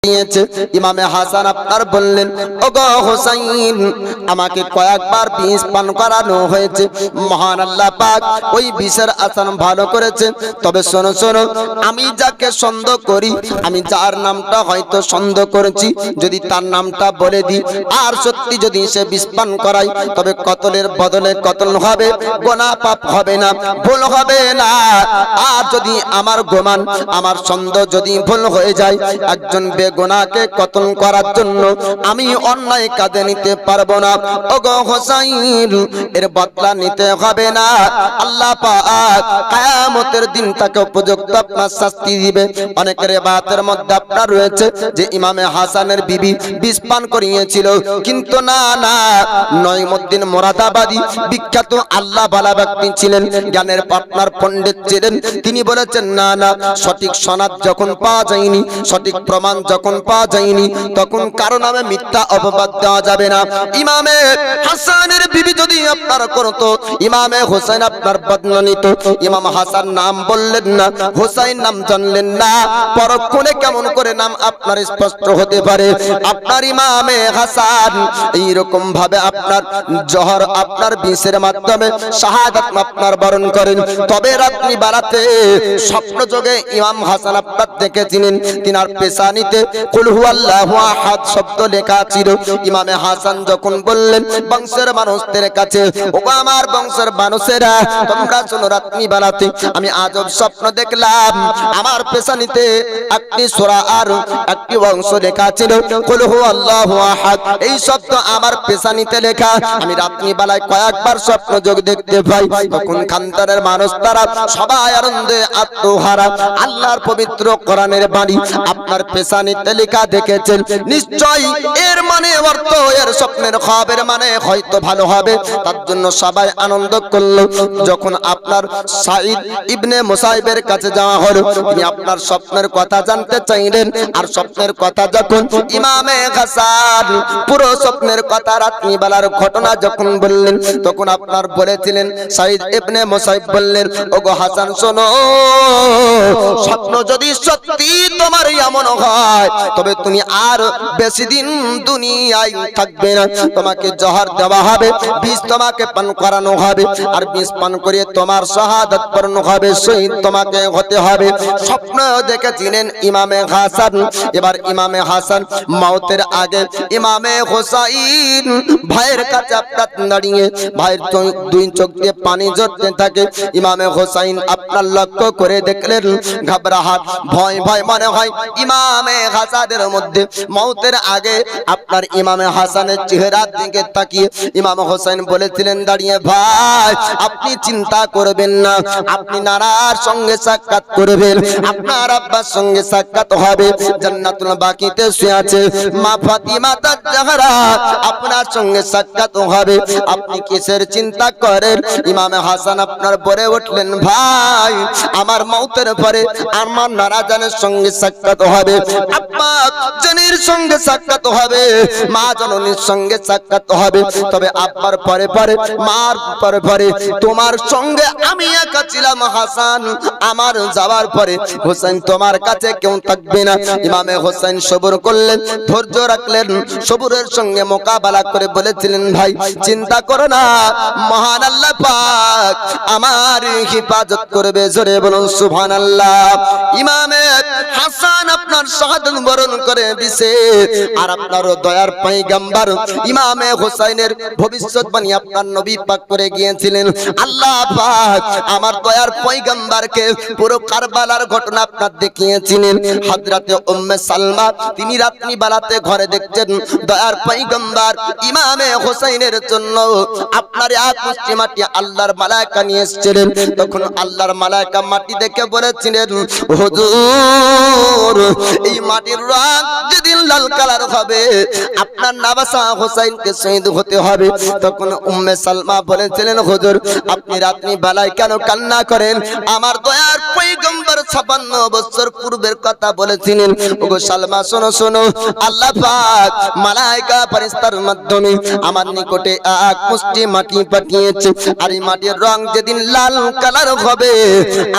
দিয়েছে। ইমামে হাসান আপনার বললেন, ওগো হোসাইন, আমাকে কয়েকবার বিষ পান করানো হয়েছে, মহান আল্লাহ পাক ওই বিষের আসান ভালো করেছে। তবে শোনো শোনো, আমি যাকে সন্দেহ করি, আমি যার নামটা হয়তো সন্দেহ করেছি, যদি তার নামটা বলে দিই আর সত্যি যদি সে বিষ পান করায়, তবে কতলের বদলে কতল হবে, গোনা পাপ হবে না, ভুল হবে না। আর যদি আমার গোমান, আমার সন্দেহ যদি ভুল হয়ে যায়, একজন বেগুনাহকে কতল করার জন্য আমি অন্যায় কাঁধে নিতে পারবো না। ওগো হোসাইন, এর বদলা নিতে হবে না। আল্লাহ পাক কিয়ামতের দিন তাকে উপযুক্ত আপনার শাস্তি দিবে। অনেকের বাতের মধ্যে আপনার রয়েছে যে ইমামে হাসানের বিবি বিষ পান করিয়েছিল, কিন্তু না না, নঈমুদ্দিন মুরাদাবাদী বিখ্যাত আল্লাহ ভালা ব্যক্তি ছিলেন, জ্ঞানের পাটনার পণ্ডিত ছিলেন। তিনি বলেছেন, না না, সঠিক সনদ যখন পাওয়া যায়নি, সঠিক প্রমাণ যখন পাওয়া যায়নি, তখন কারো নামে মিথ্যা অপবাদ দেওয়া যাবে না। ইমামে হাসানের বিবি যদি আপনার করতো, ইমামে হোসেন আপনার বদলা নিত। ইমাম হাসান নাম বললেন না, হোসাইন নাম জানলেন না, পরক্ষণে কেমন করে নাম আপনার স্পষ্ট হতে পারে? আপনার ইমামে হাসান এইরকম ভাবে আপনার জহর, আপনার বিষের মাধ্যমে শাহাদাত আপনার বরণ করেন। তবে রাত্রি বেলাতে স্বপ্ন যোগে ইমাম হাসান আপনার দেখেছিলেন, তিনার পেশানিতে কুল হুয়াল্লাহু আহাদ শব্দ লেখা ছিল। ইমামে হাসান যখন বললেন বংশের মানুষদের কাছে, ও আমার বংশের মানুষেরা, তোমরা শোনো, রাত্রি বেলাতে আমি আজব স্বপ্ন দেখলাম, আমার পেশানিতে একটি সূরা আর একটি অংশ লেখা ছিল কুল হুয়াল্লাহু আহাদ। এই শব্দ আমার পেশানিতে লেখা, আমি রাত্রি বেলায় কয়েকবার স্বপ্ন যোগ দেখতে পাই। তখন খানদানের মানুষ তারা সবাই আনন্দে আত্মহারা। আল্লাহর পবিত্র কোরআনের বাণী আপনার পেশানিতে লেখা দেখেছেন, নিশ্চয়ই এর মানে অর্থ, এর স্বপ্নের খবরের মানে হয়তো ভালো হবে। তার জন্য সবাই আনন্দ করলো। যখন আপনার সাঈদ ইবনে মুসাইবের কাছে যাওয়া হলো, তিনি আপনার স্বপ্নের কথা জানতে চাইলেন। আর স্বপ্নের কথা যখন ইমামে হাসান পুরো স্বপ্নের কথা, রাত্রি বেলার ঘটনা যখন বললেন, তখন আপনার বলেছিলেন, সাঈদ ইবনে মুসাইব বললেন, ওগো হাসান শোনো, স্বপ্ন যদি সত্যি তোমার এমন হয়, তবে তুমি আর বেশি দিন দুনিয়ায় থাকবে না। তোমাকে জহর দেওয়া হবে, বিষ তোমাকে পান করানো হবে, আর বিষ পান করিয়ে তোমার শাহাদাত পূর্ণ হবে, শহীদ তোমাকে হতে হবে। স্বপ্ন দেখেছিলেন ইমামে হাসান। এবার ইমামে হাসান মওতের আগে ইমামে হোসাইন ভাইয়ের কাছে আপনার দাঁড়িয়ে, ভাইয়ের দুই চোখ দিয়ে পানি ঝরতে থাকে। ইমামে হোসাইন আপনার লক্ষ্য করে দেখলেন, ঘাবড়াহাট, ভয় ভয় মনে হয় ইমামে হাসানের মধ্যে। মওতের আগে আপনার ইমামে হাসানের চেহারার দিকে তাকিয়ে ইমাম হোসেন বলেছিলেন দাঁড়িয়ে, ভাই আপনি চিন্তা করবেন না, আপনি নানার সঙ্গে সাক্ষাৎ করবেন, আপনার আব্বার সঙ্গে সাক্ষাৎ হবে, জান্নাতুল বাকিতে শুয়ে আছে মা ফাতিমা তাজ-জাহরা, আপনার সঙ্গে সাক্ষাৎ হবে, আপনি কিসের চিন্তা করেন? ইমামে হাসান আপনার বলে উঠলেন, ভাই আমার মওতের পরে আমার নানা জানের সঙ্গে সাক্ষাৎ হবে, আব্বা জানের সঙ্গে সাক্ষাৎ হবে, মা জননীর সঙ্গে সাক্ষাৎ হবে। তবে আব্বার পরে পরে, মার পরে পরে তোমার সঙ্গে আমি একা ছিলাম হাসান, আমার যাওয়ার পরে হোসেন তোমার কাছে কেউ থাকবে না। ইমামে হোসেন সবর করলেন, ধৈর্য রাখলেন, সবরের সঙ্গে মোকাবেলা করে বলেছিলেন, ভাই চিন্তা করো না, মহান আল্লাহ পাক আমার হিফাজত করবে। জোরে বলুন সুবহানাল্লাহ। ইমামে হাসান আপনার শাহাদাত বরণ করে দিছে। আর আপনার দয়ার পয়গম্বর ইমামে হোসেনের ভবিষ্যৎবাণী আপনার নবী পাক করে গিয়েছিলেন। আল্লাহ পাক আমার দয়ার পয়গম্বরকে পুরো কারবালার ঘটনা আপনার দেখিয়েছিলেন। হযরতে উম্মে সালমা তিনি রাত্রি বেলাতে ঘরে দেখছেন দয়ার পয়গম্বর ইমামে হোসেনের জন্য আপনার এক মুষ্টি মাটি আল্লাহর মালায়েকা নিয়ে এসেছিলেন। তখন আল্লাহর মালায়েকা মাটি দেখে বলেছিলেন, হুজুর এই মাটির রং যেদিন লাল কালার হবে, আপনার নওয়াসা হোসাইনকে শহীদ হতে হবে। তখন উম্মে সালমা বলেছিলেন, হুজুর আপনি রাত্রি বেলায় কেন কান্না করেন? আমার দয়ার পয়গম্বর 56 বছর পূর্বের কথা বলেছিলেন। ওগো সালমা শোনো শোনো, আল্লাহ পাক মালায়েকা ফেরেশতার মাধ্যমে আমার নিকটে এক মুষ্টি মাটি পাঠিয়েছে, আর এই মাটির রং যেদিন লাল কালার হবে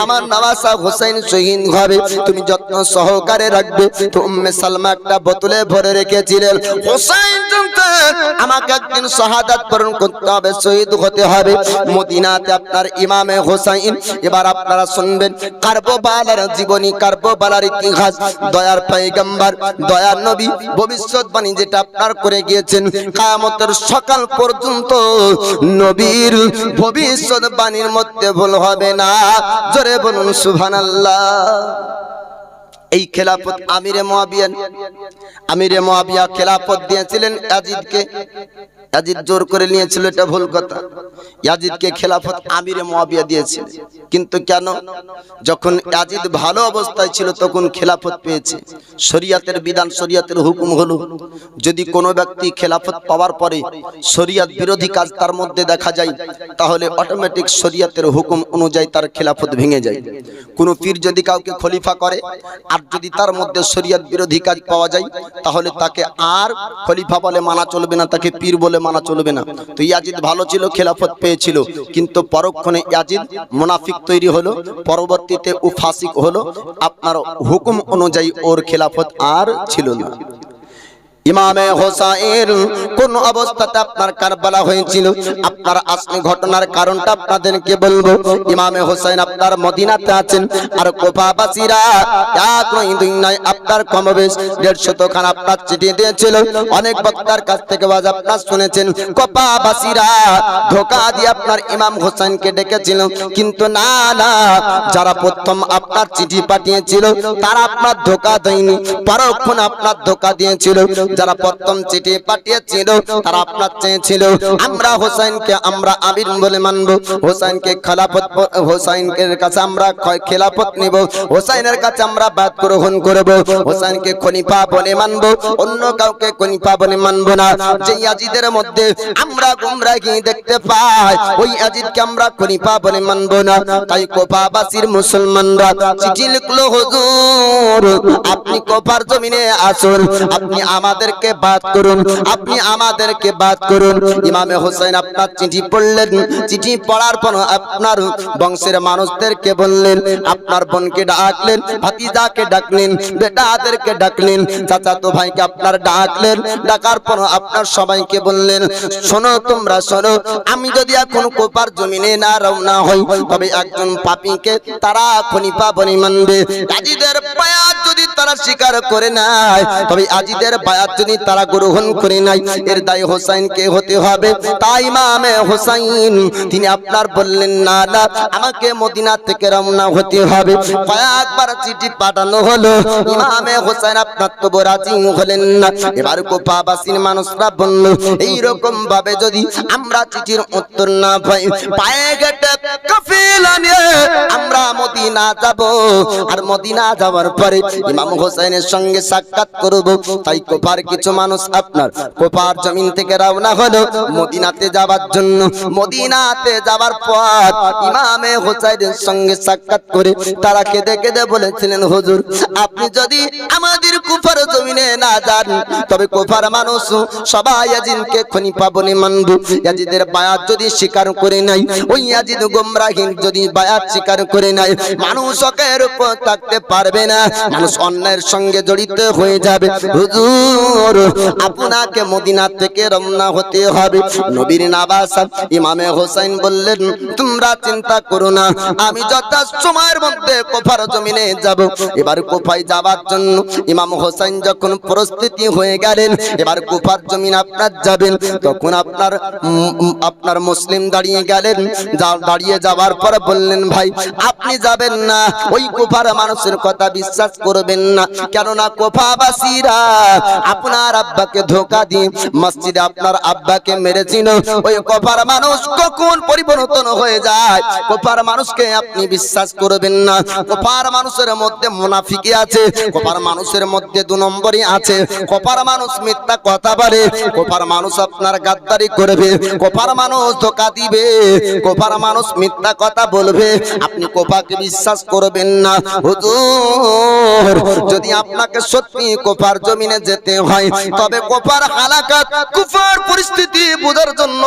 আমার নওয়াসা হোসেন শহীদ হবে, তুমি যত্ন সহকারে রাখবে। তো উম্মে সালমা একটা বোতলে ভরে রেখেছিলেন, হোসেন আমাকে একদিন শাহাদাত বরণ করতে হবে, শহীদ হতে হবে মদিনাতে আপনার ইমামে হোসাইন। এবার আপনারা শুনবেন কারবালার জীবনী, কারবালার ইতিহাস, দয়ার পয়গম্বর দয়ার নবী ভবিষ্যৎবাণী যেটা আপনার করে গিয়েছেন কিয়ামতের সকাল পর্যন্ত নবীর ভবিষ্যৎবাণীর মধ্যে ভুল হবে না। জোরে বলুন সুবহানাল্লাহ। এই খেলাফত আমিরে মুয়াবিয়া খেলাফত দিয়েছিলেন ইয়াজিদকে। ইয়াজিদ জোর করে নিয়েছিল, এটা ভুল কথা। ইয়াজিদকে খেলাফত আমিরে মুয়াবিয়া দিয়েছিল, কিন্তু কেন? যখন ইয়াজিদ ভালো অবস্থায় ছিল তখন খেলাফত পেয়েছে। শরীয়তের বিধান, শরীয়তের হুকুম হলো যদি কোনো ব্যক্তি খেলাফত পাওয়ার পরে শরীয়ত বিরোধী কাজ তার মধ্যে দেখা যায়, তাহলে অটোমেটিক শরীয়তের হুকুম অনুযায়ী তার খেলাফত ভেঙে যায়। কোনো পীর যদি কাউকে খলিফা করে আর যদি তার মধ্যে শরীয়ত বিরোধী কাজ পাওয়া যায়, তাহলে তাকে আর খলিফা বলে মানা চলবে না, তাকে পীর বলে মানা চলবে না। তো ইয়াজিদ ভালো ছিল, খেলাফত পেয়েছিল, কিন্তু পরক্ষণে ইয়াজিদ মুনাফিক তৈরি হলো, পরবর্তীতে ও ফাসিক হলো, আপনার হুকুম অনুযায়ী ওর খেলাফত আর ছিল না। ইমামে হোসাইন কোন অবস্থাতে আপনার কারবালা হয়েছিল, আপনার আসল ঘটনার কারণটা আপনাদেরকে বলবো। ইমামে হোসাইন আপনার মদিনাতে আছেন, আর কুফাবাসীরা এক নয় দুই নয় আপনার কমবেশ 150 খান আপনার চিঠি দিয়েছিল। অনেক বক্তার কাছ থেকে আওয়াজ আপনার শুনেছেন, কুফাবাসীরা ধোঁকা দিয়ে আপনার ইমাম হোসাইনকে ডেকেছিল, কিন্তু না না, যারা প্রথম আপনার চিঠি পাঠিয়েছিল তারা আপনার ধোঁকা দেয়নি, পরক্ষণে আপনার ধোঁকা দিয়েছিল। যারা প্রথম চিঠি পাঠিয়েছিল তারা আপনার চেয়েছিল আমরা হোসাইনকে আমরা আমির বলে মানবো, হোসাইনকে খেলাফত, হোসাইনের কাছে আমরা খেলাফত নিব, হোসাইনের কাছে আমরা বাত গ্রহণ করব, হোসাইনকে খলিফা বলে মানবো, অন্য কাউকে খলিফা বলে মানবো না। যে ইয়াজিদের মধ্যে আমরা গুমরাহি দেখতে পাই, ওই ইয়াজিদকে আমরা খলিফা বলে মানবো না। তাই কুফাবাসীর মুসলমানরা চিঠি লিখলো, হুজুর আপনি কুফার জমিনে আসুন, আপনি আমাদেরকে বাত করুন, আপনি আমাদেরকে বাত করুন। ইমামে হোসেন আপনার চিঠি পড়লেন, চিঠি পড়ার পর আপনার বংশের মানুষদেরকে বললেন, আপনার বোনকে ডাকলেন, ভাতিজাকে ডাকলেন, বেটাদেরকে ডাকলেন, চাচাতো ভাইকে আপনার ডাকলেন, ডাকার পর আপনার সবাইকে বললেন, শোনো তোমরা শোনো, আমি যদি এখন কুফার জমিনে না রওনা হই, তবে একজন পাপীকে তারা খলিফা বলে মানবে। ইয়াজিদের বায়াত যদি তারা স্বীকার করে নাই, তবে ইয়াজিদের বায়াত যদি তারা গ্রহণ করে নাই, এর দায় হোসাইনকে হতে হবে। তাই ইমামে হোসাইন তিনি আপনার বললেন, না না, আমাকে মদিনা থেকে রওনা হতে হবে। কয়েকবার চিঠি পাঠানো হলো, ইমামে হোসাইন আপনার তো রাজি হলেন না। এবার কুফাবাসীর মানুষরা বলল, এইরকম ভাবে যদি আমরা চিঠির উত্তর না পাই, পায়ে গেটে কাফেলা নিয়ে আমরা মদিনা যাব, আর মদিনা যাওয়ার পরে ইমাম হোসেনের সঙ্গে সাক্ষাৎ করব। তাই কুফার কিছু মানুষ আপনার কুফার জমিন থেকে রওনা হলো মদিনাতে যাওয়ার জন্য। মদিনাতে যাওয়ার পর ইমামে হোসেনের সঙ্গে সাক্ষাৎ করে তারা কেঁদে কেঁদে বলেছিলেন, হুজুর আপনি যদি আমাদের কুফার জমিনে না যান, তবে কুফার মানুষ সবাই ইয়াজিদকে খলিফা বলে মানবে। ইয়াজিদের বায়াত যদি স্বীকার করে নাই, ওই ইয়াজিদ গোমরাহীন যদি বায়াত স্বীকার করে নাই, মানুষ হকের উপর থাকতে পারবে না, মানুষ অন্যায়ের সঙ্গে জড়িত হয়ে যাবে। হুজুর আপনাকে মদিনা থেকে রওনা হতে হবে। নবীর নওয়াসা ইমামে হোসেন বললেন, তোমরা চিন্তা করো না, আমি যথা সময়ের মধ্যে কুফার জমিনে যাব। এবার কুফায় যাওয়ার জন্য ইমাম হোসেন যখন প্রস্তুতি হয়ে গেলেন, এবার কুফার জমিন আপনার যাবেন, তখন আপনার মুসলিম দাঁড়িয়ে গেলেন। দাঁড়িয়ে যাওয়ার পর বললেন, ভাই আপনি যাবেন না, ওই কুফার মানুষের কথা বিশ্বাস করবেন না, কেননা কুফাবাসীরা আপনার আব্বাকে ধোঁকা দিয়ে মসজিদে আপনার আব্বাকে মেরেছিল। ওই কুফার মানুষ কখন পরিবর্তন হয়ে যায়, কুফার মানুষকে আপনি বিশ্বাস করবেন না। কুফার মানুষের মধ্যে মুনাফিকি আছে, কুফার মানুষের মধ্যে 2 নম্বর করে আছে। কোফার মানুষ মিথ্যা কথা বলে, কোফার মানুষ আপনার গাদ্দারি করবে, কোফার মানুষ ধোঁকা দিবে, কোফার মানুষ মিথ্যা কথা বলবে। আপনি কোফাকে বিশ্বাস করবেন না। হুজুর, যদি আপনাকে সত্যি কোফার জমিনে যেতে হয়, তবে কোফার হালাকাত, কুফার পরিস্থিতি বোঝার জন্য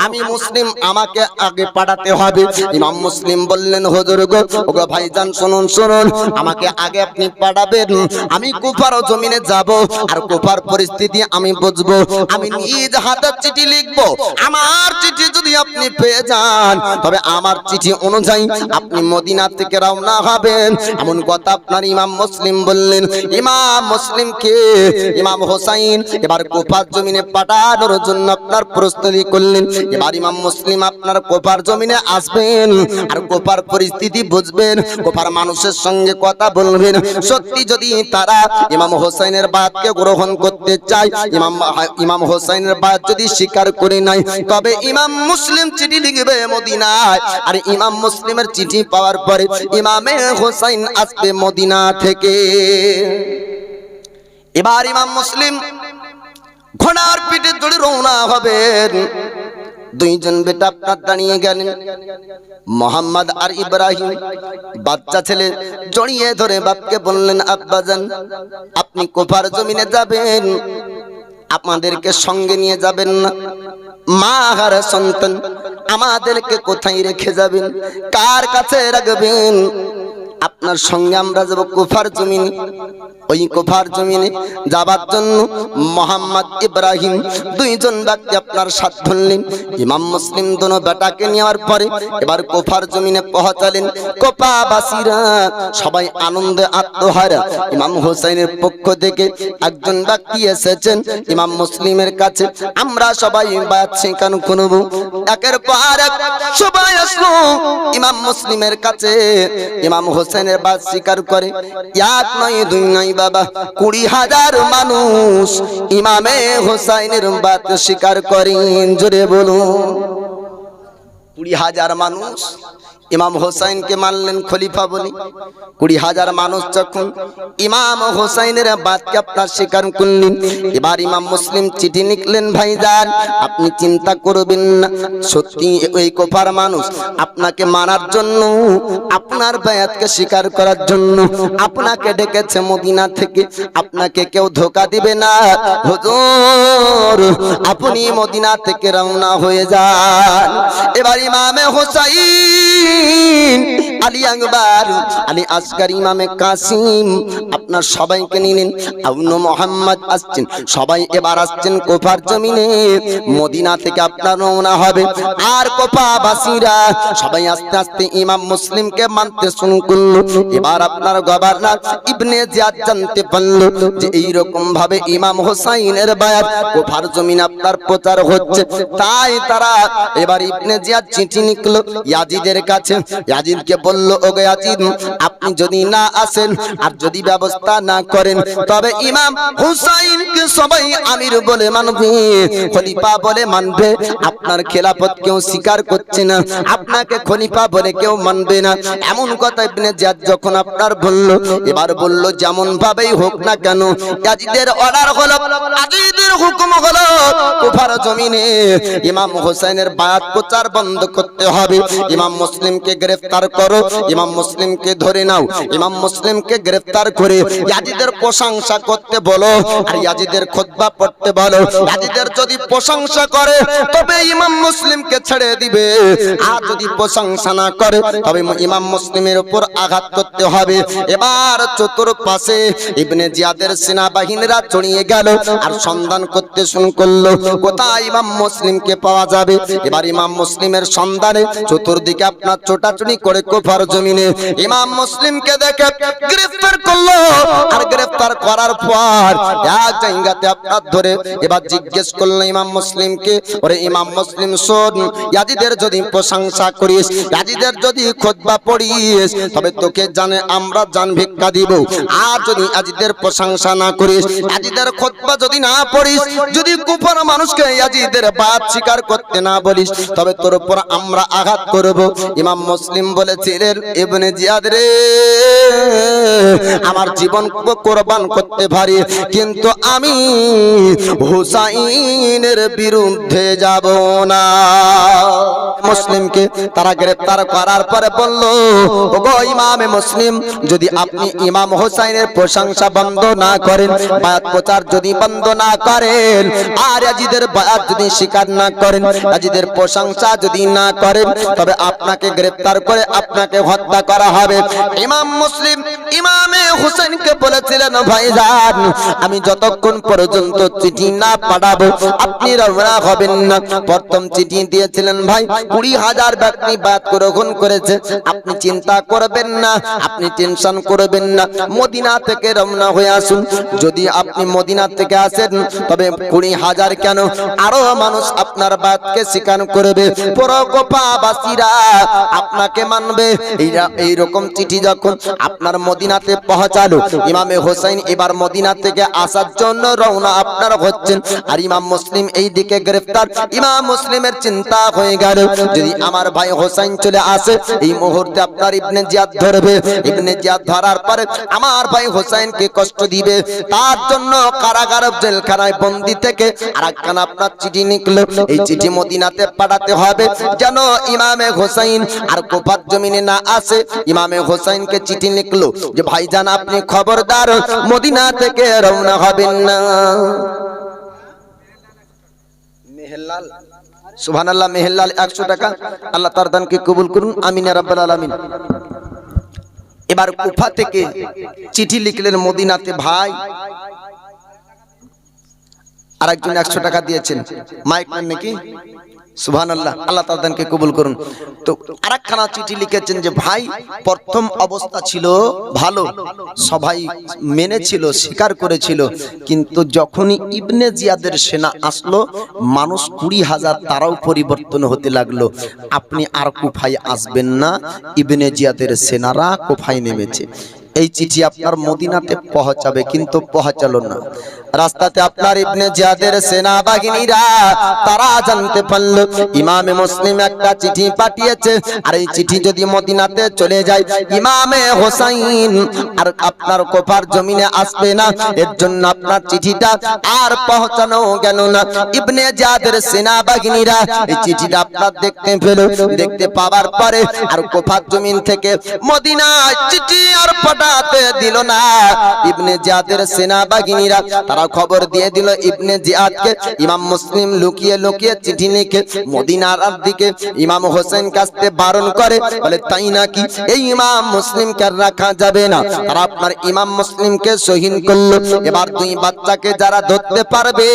আমি মুসলিম আমাকে আগে পাঠাতে হবে। ইমাম মুসলিম বললেন, হুজুর গো, ওগো ভাইজান শুনুন শুনুন, আমাকে আগে আপনি পাঠাবেন, আমি কুফার জমিনে যাব, আর কুফার পরিস্থিতি আমি বুঝবো। আমি নিজ হাতে চিঠি লিখবো। আমার চিঠি যদি আপনি পেয়ে যান, তবে আমার চিঠি অনুযায়ী আপনি মদিনা থেকে রওনা হবেন। এমন কথা আপনার ইমাম মুসলিম বললেন। ইমাম মুসলিমকে ইমাম হোসাইন এবার কুফার জমিনে পাঠানোর জন্য আপনার প্রস্তুতি করলেন। এবার ইমাম মুসলিম আপনার কুফার জমিনে আসবেন, আর কুফার পরিস্থিতি বুঝবেন, কুফার মানুষের সঙ্গে কথা বলবেন। সত্যি যদি তারা ইমাম হোসাইনের বাতকে গ্রহণ করতে চায়, ইমাম হোসাইনের বাত যদি স্বীকার করে নাই, তবে ইমাম মুসলিম চিঠি লিখবে মদিনায়, আর ইমাম মুসলিমের চিঠি পাওয়ার পরে ইমামে হোসাইন আসবে মদিনা থেকে। এবার ইমাম মুসলিম ঘোড়ার পিঠে চড়ে রওনা হবেন। দুইজন বেটা আপনার দাঁড়িয়ে গেলেন, মোহাম্মদ আর ইব্রাহিম। বাচ্চা ছেলে জড়িয়ে ধরে বাপকে বললেন, আব্বাজান, আপনি কুফার জমিনে যাবেন, আমাদেরকে সঙ্গে নিয়ে যাবেন না? মা হার সন্তান, আমাদেরকে কোথায় রেখে যাবেন? কার কাছে রাখবেন? আপনার সঙ্গে আমরা যাব কুফার জমিনে। ওই কুফার জমিনে যাবার জন্য মোহাম্মদ ইব্রাহিম দুইজন ব্যক্তি আপনার সাথ ধরলেন। ইমাম মুসলিম দোনো বেটাকে নেওয়ার পরে এবার কুফার জমিনে পৌঁছালেন। কুফাবাসীরা সবাই আনন্দে আত্মহারা। ইমাম হোসেনের পক্ষ থেকে একজন ব্যক্তি এসেছেন ইমাম মুসলিমের কাছে, আমরা সবাই বায়াত স্বীকার করব। একের পর এক সবাই আসলো ইমাম মুসলিমের কাছে। ইমাম হোসেনের বাত স্বীকার করে। এক নয়, দুই নয় বাবা, 20,000 মানুষ ইমামে হোসাইনের বাত স্বীকার করেন। জোরে বলুন, 20,000 মানুষ ইমাম হোসাইনকে মানলেন খলিফা বলে। 20,000 মানুষ যখন ইমাম হোসাইনের বাতকে আপনার স্বীকার করলেন, এবার ইমাম মুসলিম চিঠি লিখলেন, ভাইজান আপনি চিন্তা করবেন না, সত্যি ওই কুফার মানুষ আপনাকে মানার জন্য, আপনার বায়াতকে স্বীকার করার জন্য আপনাকে ডেকেছে মদিনা থেকে। আপনাকে কেউ ধোঁকা দিবে না। হুজুর, আপনি মদিনা থেকে রওনা হয়ে যান। এবার ইমামে হোসাইন, আলী আকবর, আলী আসগর, ইমামে কাসিম আপনার সবাইকে নিলেন। আউনো মোহাম্মদ আসছেন, সবাই এবার আসছেন কুফার জমিনে। মদিনা থেকে আপনার রওনা হবে। আর কুফাবাসীরা সবাই আস্তে আস্তে ইমাম মুসলিমকে মানতে শুরু করলো। এবার আপনার গভর্নর ইবনে জিয়াদ জানতে পারলো যে এইরকম ভাবে ইমাম হোসাইনের বায়াত কুফার জমিনে আপনার প্রচার হচ্ছে। তাই তারা এবার ইবনে জিয়াদ চিঠি লিখলো ইয়াজিদের কাছে। ইয়াজিদকে বলল, ওগো ইয়াজিদ, আপনি যদি না আসেন আর যদি ব্যবস্থা না করেন, তবে ইমাম হুসাইনকে সবাই আমির বলে মানবে, খলিফা বলে মানবে। আপনার খেলাফত কেউ স্বীকার করছে না, আপনাকে খলিফা বলে কেউ মানবে না। এমন কথা ইবনে জিয়াদ যখন আপনার বলল, এবার বলল যেমন ভাবেই হোক না কেন, ইয়াজিদের অর্ডার হলো, ইয়াজিদের হুকুম হলো, কুফার জমিনে ইমাম হুসাইনের বায়াত প্রচার বন্ধ করতে হবে। ইমাম মুসলিমকে গ্রেফতার করো, ইমাম মুসলিমকে ধরে নাও, ইমাম মুসলিমকে গ্রেফতার করে ইয়াজিদের প্রশংসা করতে বলো, আর ইয়াজিদের খুতবা পড়তে বলো। ইয়াজিদের যদি প্রশংসা করে তবে ইমাম মুসলিমকে ছেড়ে দিবে, আর যদি প্রশংসা না করে তবে ইমাম মুসলিমের উপর আঘাত করতে হবে। এবার চতুর্পাশে ইবনে জিয়াদের সেনাবাহিনীরা ছড়িয়ে গেল আর সন্ধান করতে শুরু করলো কোথায় ইমাম মুসলিমকে পাওয়া যাবে। এবার ইমাম মুসলিমের সন্ধানে চতুর্দিকে আপনার ছোটাছুটি করে কুফার জমিনে ইমাম মুসলিমকে দেখে গ্রেফতার করলো। আর গ্রেফতার করার পর এক জায়গাতে আপনার ধরে এবার জিজ্ঞেস করলো ইমাম মুসলিমকে, ওরে ইমাম মুসলিম শোন, ইয়াজিদের যদি প্রশংসা করিস, ইয়াজিদের যদি খুতবা পড়িস, তবে তোকে জানে আমরা জান ভিক্ষা দিব। আর যদি ইয়াজিদের প্রশংসা না করিস, ইয়াজিদের খুতবা যদি না পড়িস, যদি কুফার মানুষকে ইয়াজিদের বাত স্বীকার করতে না বলিস, তবে তোর উপর আমরা আঘাত করব। ইমাম মুসলিম বলেছে, বলছিলেন ইবনে জিয়াদ রে, আমার জীবন কোরবান করতে পারি, কিন্তু আমি হুসাইনের বিরুদ্ধে যাব না। মুসলিমকে তারা গ্রেফতার করার পরে বলল, ওগো ইমামে মুসলিম, যদি আপনি ইমাম হুসাইনের প্রশংসা বন্ধ না করেন, বায়াত প্রচার যদি বন্ধ না করেন, আর ইয়াজিদের বায়াত যদি স্বীকার না করেন, ইয়াজিদের প্রশংসা যদি না করেন, তবে আপনাকে গ্রেফতার করে আপনাকে হত্যা করা হবে। ইমাম মুসলিম ইমামে হুসাইনকে বলেছিলেন, ভাইজান আমি যতক্ষণ পর্যন্ত চিঠি না পাঠাবো আপনি রওনা হবেন না। প্রথম চিঠি দিয়েছিলেন ভাই 20,000 ব্যক্তি বায়াত গ্রহণ করেছে, আপনি চিন্তা করবেন না, আপনি টেনশন করবেন না, মদিনা থেকে রওনা হয়ে আসুন। যদি আপনি মদিনা থেকে আসেন তবে 20,000 কেন, আরো মানুষ আপনার বায়াতকে স্বীকার করবে, পুরো কোপাবাসীরা আপনাকে মানবে। এইরকম চিঠি যখন আপনার মদিনাতে পৌঁছালো, ইমামে হোসেন এবার মদিনা থেকে আসার জন্য রওনা আপনার হচ্ছেন, আর ইমাম মুসলিম এই দিকে গ্রেফতার। ইমাম মুসলিমের চিন্তা হয়ে গেল, যদি আমার ভাই হোসেন চলে আসে এই মুহূর্তে আপনার ইবনে জিয়াদ ধরবে, ইবনে জিয়াদ ধরার পরে আমার ভাই হোসেনকে কষ্ট দিবে, তার জন্য কারাগার জেলখানায় বন্দি থেকে আরেকখানা আপনার চিঠি নিকলো, এই চিঠি মদিনাতে পাঠাতে হবে যেন ইমামে হোসেন আর কুফার জমিনে না আসে। ইমামে হোসেনকে চিঠি লিখলো যে ভাইজান আপনি খবরদার মদিনা থেকে রওনা হবেন না। মেহেরলাল সুবহানাল্লাহ, মেহেরলাল 100 টাকা, আল্লাহ তার দানকে কবুল করুন, আমিন ইয়া রাব্বাল আলামিন। এবার কুফা থেকে চিঠি লিখলেন মদিনাতে, ভাই আরেকজন 100 টাকা দিয়েছেন, মাইক নেন নাকি? সুবহানাল্লাহ, আল্লাহ তাআলা দানকে কবুল করুন। তো আরেকখানা চিঠি লিখেছেন যে ভাই প্রথম অবস্থা ছিল ভালো, সবাই মেনেছিল, স্বীকার করেছিল, কিন্তু যখনই ইবনে জিয়াদের সেনা আসলো মানুষ 20,000 তারাও পরিবর্তন হতে লাগলো। আপনি আর কুফায় আসবেন না, ইবনে জিয়াদের সেনারা কুফায় নেমেছে। এই চিঠি আপনার মদিনাতে পৌঁছাবে, কিন্তু পৌঁছালো না। রাস্তাতে আপনার ইবনে জিয়াদের সেনা বাহিনীরা তারা জানতে পারলো ইমামে মুসলিম একটা চিঠি পাঠিয়েছে, আর এই চিঠি যদি মদিনাতে চলে যায় ইমামে হোসেন আর আপনার কুফার জমিনে আসবে না। এর জন্য আপনার চিঠিটা আর পৌঁছানো গেল না। ইবনে জিয়াদের সেনা বাহিনীরা এই চিঠিটা আপনার দেখতে পেল, দেখতে পাওয়ার পরে আর কুফার জমিন থেকে মদিনায় চিঠি আর পাঠাতে দিল না। ইবনে জিয়াদের সেনা বাহিনীরা তারা খবর দিয়ে দিল ইবনে জিয়াদকে। ইমাম মুসলিম লুকিয়ে লুকিয়ে চিঠি লিখে মদিনার দিকে ইমাম হোসেন কাছে বারণ করে, বলে তাই নাকি, এই ইমাম মুসলিমকে রাখা যাবে না। আর আপনার ইমাম মুসলিমকে শহীদ করলো। এবার 2 বাচ্চাকে যারা ধরতে পারবে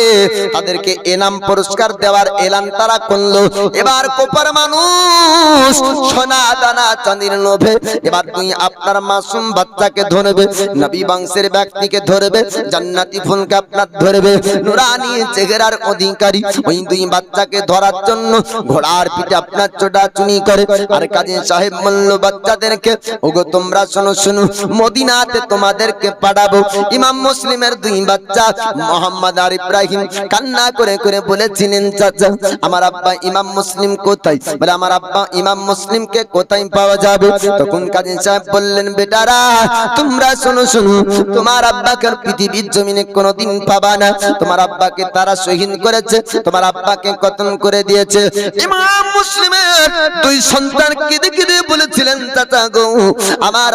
তাদেরকে এনাম পুরস্কার দেওয়ার এলান তারা করলো। এবার কোপার মানুষ সোনা দানা চাঁদির লোভে এবার 2 আপনার মাসুম বাচ্চাকে ধরবে, নবী বংশের ব্যক্তিকে ধরবে, জান্নাতি ফুলকে আপনার ধরবে, নুরানি চেহারার অধিকারী ওই 2 বাচ্চাকে ধরার জন্য ঘোড়ার পিঠে আপনার চোটাচুনি করে। আর কাজী সাহেব বলল বাচ্চাদেরকে, ওগো তোমরা শোনো শোনো, মদিনাতে তোমাদেরকে পাঠাবো। ইমাম মুসলিমের 2 বাচ্চা মোহাম্মদ আর ইব্রাহিম কান্না করে করে বলেছিলেন, চাচা আমার আব্বা ইমাম মুসলিম কোথায়? বলে আমার আব্বা ইমাম মুসলিমকে কোথায় পাওয়া যাবে? তখন কাজী সাহেব বললেন, বেটারা তোমরা শোনো শোনো, তোমার আব্বাকে পৃথিবীর জমিনে কোনোদিন পাবা না। তোমার আব্বাকে তারা শহীদ করেছে, তোমার আব্বাকে কতল করে দিয়েছে। ইমাম মুসলিমের 2 সন্তান কেঁদে কেঁদে বলেছিলেন, চাচা গো আমার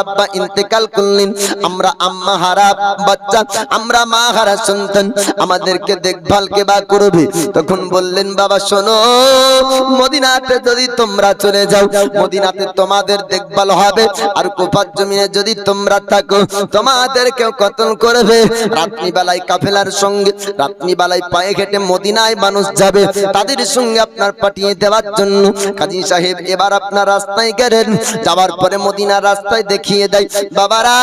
আব্বা ইন্তেকাল করলেন, আমরা আম্মা হারা বাচ্চা, আমরা মা হারা সন্তান, আমাদেরকে দেখভাল কে বা করবে? তখন বললেন, বাবা শোনো, মদিনাতে যদি তোমরা চলে যাও মদিনাতে তোমাদের দেখভাল হবে, আর কুফার জমিনে যদি তোমরা থাকো তোমাদেরকেও কতল করবে। রাত্রিবেলায় কাফেলার সঙ্গে রাত্রিবেলায় পায়ে হেঁটে মদিনায় মানুষ যাবে, তাদের সঙ্গে আপনার পাঠিয়ে দেওয়ার জন্য। কাজী সাহেব এবার আপনার রাস্তায় গেলেন, যাওয়ার পরে মদিনার রাস্তায় দেখিয়ে দেয়, বাবারা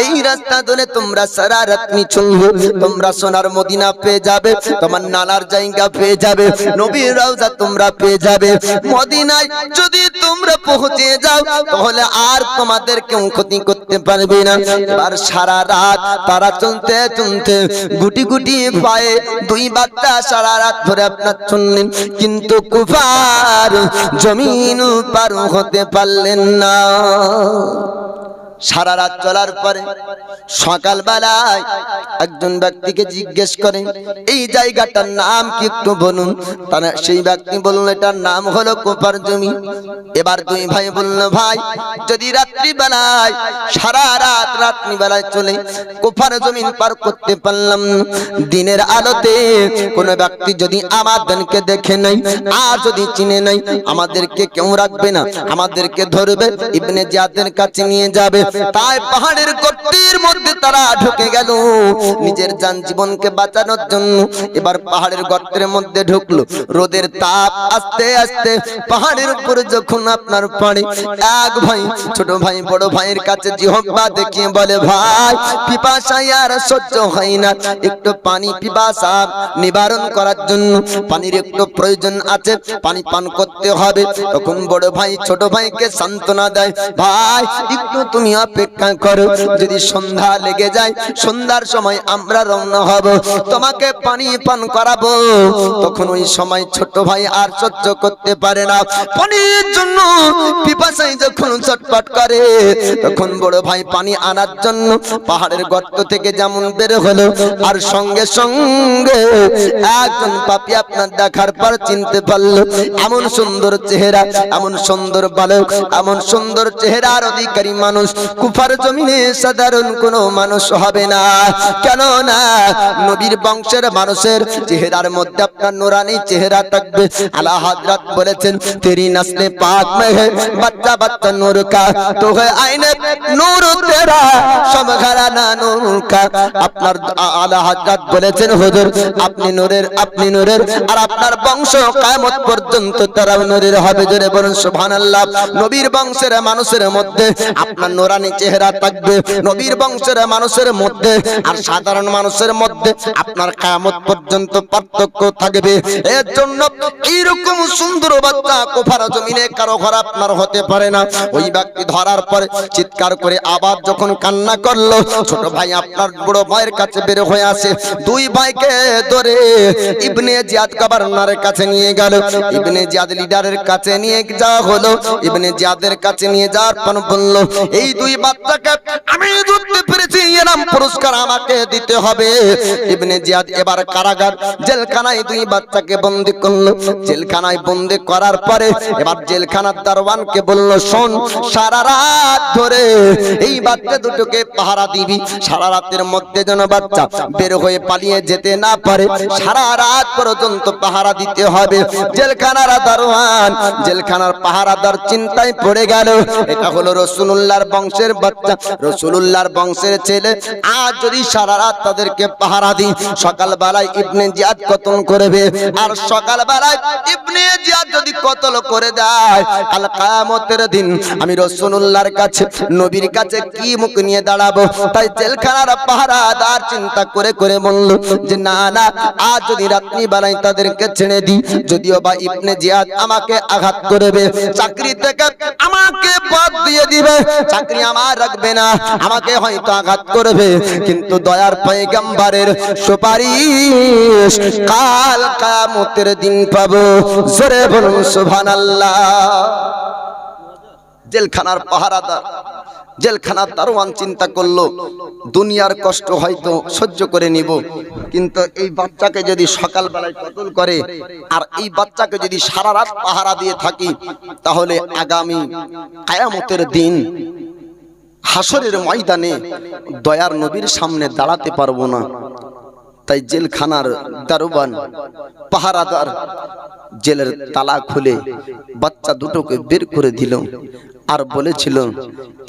এই রাস্তা ধরে তোমরা সারা রাত্রি চলবে, তোমরা সোনার মদিনা পেয়ে যাবে, তোমার নানার জায়গা পেয়ে যাবে, নবীর রওজা তোমরা পেয়ে যাবে। মদিনায় যদি তোমরা পৌঁছে যাও তাহলে আর তোমাদেরকে কেউ ক্ষতি করতে পারবে না। এবার সারা রাত তারা চলতে চলতে গুটি গুটি পায়ে দুই বাচ্চা সারা রাত ধরে আপনার চললেন, কিন্তু কুফার জমিন পার হতে পারলেন না। সারা রাত চলার পরে সকালবেলায় একজন ব্যক্তিকে জিজ্ঞেস করেন, এই জায়গাটার নাম কি একটু বলুন। তারা সেই ব্যক্তি বলল, এটার নাম হলো কুফার জমি। এবার দুই ভাই বলল, ভাই যদি রাত্রিবেলায় সারা রাত রাত্রিবেলায় চলে কুফার জমিন পার করতে পারলাম, দিনের আলোতে কোনো ব্যক্তি যদি আমাদেরকে দেখে নাই আর যদি চিনে নাই, আমাদেরকে কেউ রাখবে না, আমাদেরকে ধরবে, ইবনে জিয়াদের কাছে নিয়ে যাবে। তাই পাহাড়ের গর্তের মধ্যে তারা ঢুকে গেল নিজের জান জীবনকে বাঁচানোর জন্য। এবার পাহাড়ের গর্তের মধ্যে ঢুকলো, রোদের তাপ আস্তে আস্তে পাহাড়ের উপরে যখন আপনার পড়ে, এক ভাই ছোট ভাই বড় ভাইয়ের কাছে জিহ্বা দেখিয়ে বলে, ভাই পিপাসা আর সহ্য হয় না, একটু পানি পিপাসা নিবারণ করার জন্য পানির একটু প্রয়োজন আছে, পানি পান করতে হবে। তখন বড় ভাই ছোট ভাইকে সান্ত্বনা দেয়, ভাই একটু তুমি অপেক্ষা করো, যদি সন্ধ্যা লেগে যায় সন্ধ্যার সময় আমরা রওনা হব, তোমাকে পানি পান করাবো। তখন ওই সময় ছোট ভাই আর সহ্য করতে পারে না, পানির জন্য পিপাসায় যখন ছটফট করে, তখন বড় ভাই পানি আনার জন্য পাহাড়ের গর্ত থেকে যেমন বের হলো, আর সঙ্গে সঙ্গে একজন পাপী আপনার দেখার পর চিনতে পারলো, এমন সুন্দর চেহারা, এমন সুন্দর বালক, এমন সুন্দর চেহারার অধিকারী মানুষ কুফার জমিনে সাধারণ কোনো মানুষ হবে না। কেন না নবীর বংশের মানুষের চেহারার মধ্যে আপনার নুরানি চেহারা থাকবে। আলা হযরত বলেছেন, তেরি নসলে পাক মে হে বাচ্চা বাচ্চা নূর কা, তো হে আইনে নূর তেরা সব ঘরানা নূর কা। আপনার আলা হযরত বলেছেন, হুজুর আপনি নূরের, আপনি নূরের, আর আপনার বংশ কিয়ামত পর্যন্ত তারা নূরের হবে। জোরে বলুন সুবহানাল্লাহ। নবীর বংশের মানুষের মধ্যে আপনার নুরানি চেহারা থাকবে, নবীর বংশের মানুষের মধ্যে আর সাধারণ মানুষের মধ্যে আপনার কিয়ামত পর্যন্ত পার্থক্য থাকবে। এর জন্য এইরকম সুন্দর বাচ্চা কুফার জমিনে কারো ঘর আপনার হতে পারে না। ওই ব্যক্তি ধরার পরে চিৎকার করে আবার যখন কান্না করলো, ছোট ভাই আপনার বড় ভাইয়ের কাছে বের হয়ে আসে, দুই ভাইকে ধরে ইবনে জিয়াদ গভর্নরের কাছে নিয়ে গেল। ইবনে জিয়াদ লিডারের কাছে নিয়ে যাওয়া হলো। ইবনে জিয়াদের কাছে নিয়ে যাওয়ার পর বলল, এই দুই বাচ্চাকে আমি ধরতে পেরেছি, এরকম পুরস্কার আমাকে দিতে হবে। ইবনে জিয়াদ এবার কারাগার জেলখানায় দুই বাচ্চাকে বন্দী করলো। জেলখানায় বন্দী করার পরে এবার জেলখানার দারোয়ানকে বলল, শোন, সারা রাত ধরে এই বাচ্চা দুটোকে পাহারা দিবি, সারা রাতের মধ্যে যেন বাচ্চা বের হয়ে পালিয়ে যেতে না পারে, সারা রাত পর্যন্ত পাহারা দিতে হবে। জেলখানার দারোয়ান, জেলখানার পাহারাদার চিন্তায় পড়ে গেল, এটা হলো রাসূলুল্লাহর বংশের বাচ্চা, রাসূলুল্লাহর বংশের ছেলে, আজ যদি সারা রাত তাদেরকে পাহারা দিই, সকালবেলায় ইবনে জিয়াদ কতল করবে, আর সকালবেলায় ইবনে জিয়াদ যদি কতল করে দেয়, কাল কিয়ামতের দিন আমি রাসূলুল্লাহর কাছে, নবীর কাছে কি মুখ নিয়ে দাঁড়াবো। তাই জেলখানার পাহারাদার চিন্তা করে করে বলল যে না না, আজ যদি রাত্রিবেলায় তাদেরকে ছেড়ে দিই, যদিও বা ইবনে জিয়াদ আমাকে আঘাত করবে, চাকরি থেকে আমাকে বাদ দিয়ে দিবে, চাকরি আমার রাখবে না, আমাকে হয়তো আঘাত করবে, কিন্তু দয়ার পয়গম্বরের সুপারিশ কাল কিয়ামতের দিন পাবো। জোরে বলুন সুবহানাল্লাহ। জেলখানার পাহারাদার, জেলখানার দারোয়ান চিন্তা করলো, দুনিয়ার কষ্ট হয়তো সহ্য করে নিব, কিন্তু এই বাচ্চাকে যদি সকালবেলায় কতল করে আর এই বাচ্চাকে যদি সারা রাত পাহারা দিয়ে থাকি, তাহলে আগামী কিয়ামতের দিন হাসরের ময়দানে দয়ার নবীর সামনে দাঁড়াতে পারবো না। তাই জেলখানার দারোয়ান পাহারাদার জেলের তালা খুলে বাচ্চা দুটোকে বের করে দিল আর বলেছিল,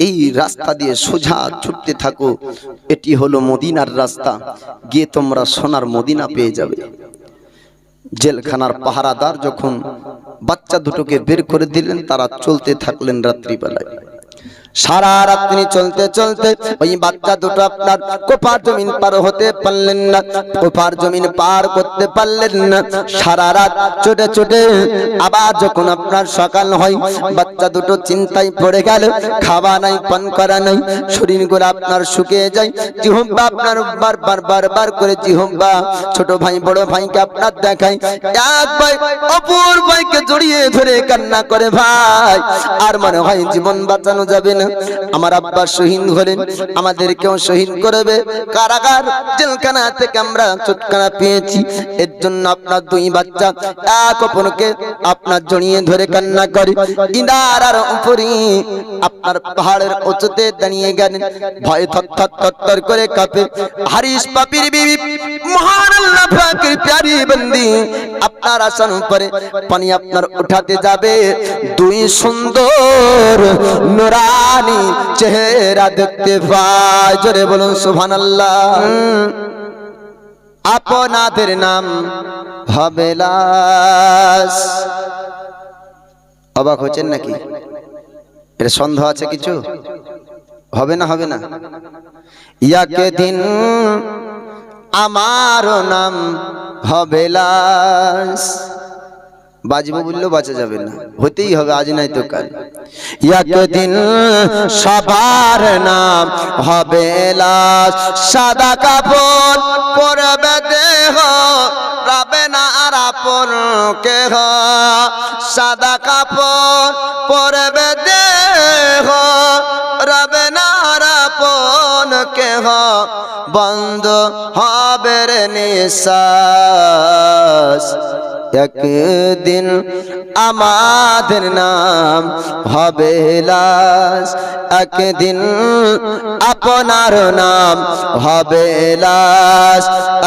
এই রাস্তা দিয়ে সোজা ছুটতে থাকো, এটি হলো মদিনার রাস্তা, গিয়ে তোমরা সোনার মদিনা পেয়ে যাবে। জেলখানার পাহারাদার যখন বাচ্চা দুটোকে বের করে দিলেন, তারা চলতে থাকলেন রাত্রিবেলায়। সারা রাত তিনি চলতে চলতে ওই বাচ্চা দুটো আপনার কোপার জমিন পার হতে পারলেন না, কোপার জমিন পার করতে পারলেন না। সারা রাত ছুটে ছুটে আবার যখন আপনার সকাল হয়, বাচ্চা দুটো চিন্তায় পড়ে গেল, খাওয়া নাই, পান করা নাই, শরীরগুলো আপনার শুকিয়ে যায়। জিহ্বা আপনার বারবার বারবার করে জিহ্বা ছোট ভাই বড় ভাইকে আপনার দেখায়, এক ভাই অপর ভাইকে জড়িয়ে ধরে কান্না করে, ভাই আর মনে হয় জীবন বাঁচানো যাবে না, আমার আব্বা শহীদ হলেন, আমাদেরকেও শহীদ করবে, কারাগার জেলখানা থেকে আমরা ছুটকারা পেয়েছি, এর জন্য আপনার দুই বাচ্চা এক অপরকে আপনার জড়িয়ে ধরে কান্না করে। ইনার উপরে আপনার পাহাড়ের উঁচুতে দাঁড়িয়ে গেলেন, ভয়ে থরথর থরথর করে কাঁপে। হারিস পাপির বিবি মহান আল্লাহ পাকের প্যারি বন্দি আপনার আসন উপরে পানি আপনার উঠাতে যাবে, দুই সুন্দর নুরানি চেহারা দেখতে পায়। জোরে বলুন সুবহানাল্লাহ। আপনাদের নাম হবে লাশ। অবাক হচ্ছেন নাকি? এর সন্দেহ আছে কিছু? হবে না, হবে না। ইয়াকে দিন আমার নাম হবে লাশ। বাজবো বললেও বাঁচা যাবে না, হতেই হবে, আজ নাই তো কাল। একদিন সবার নাম হবে লাশ, সাদা কাপড় পরবে দেহ, রবে না আর আপন কেহ। সাদা কাপড় পরবে দেহ, রবে না আর আপন কেহ। বন্ধ হবে রে নিঃশ্বাস, একদিন আমাদের নাম হবে লাশ, একদিন আপনার নাম হবে লাশ,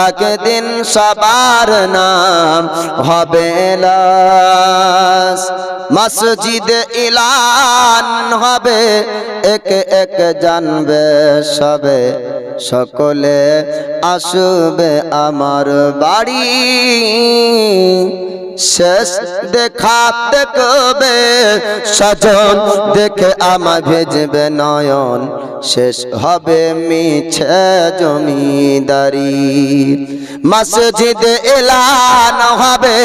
একদিন সবার নাম হবে লাশ। মসজিদে ইলান হবে, এক এক জানবে সবে, সকলে আসবে আমার বাড়ি। শেষ দেখা দেখবে সজন, দেখে আমার ভেজবে নয়ন, শেষ হবে মিছে জমিদারি। মসজিদে এলান হবে,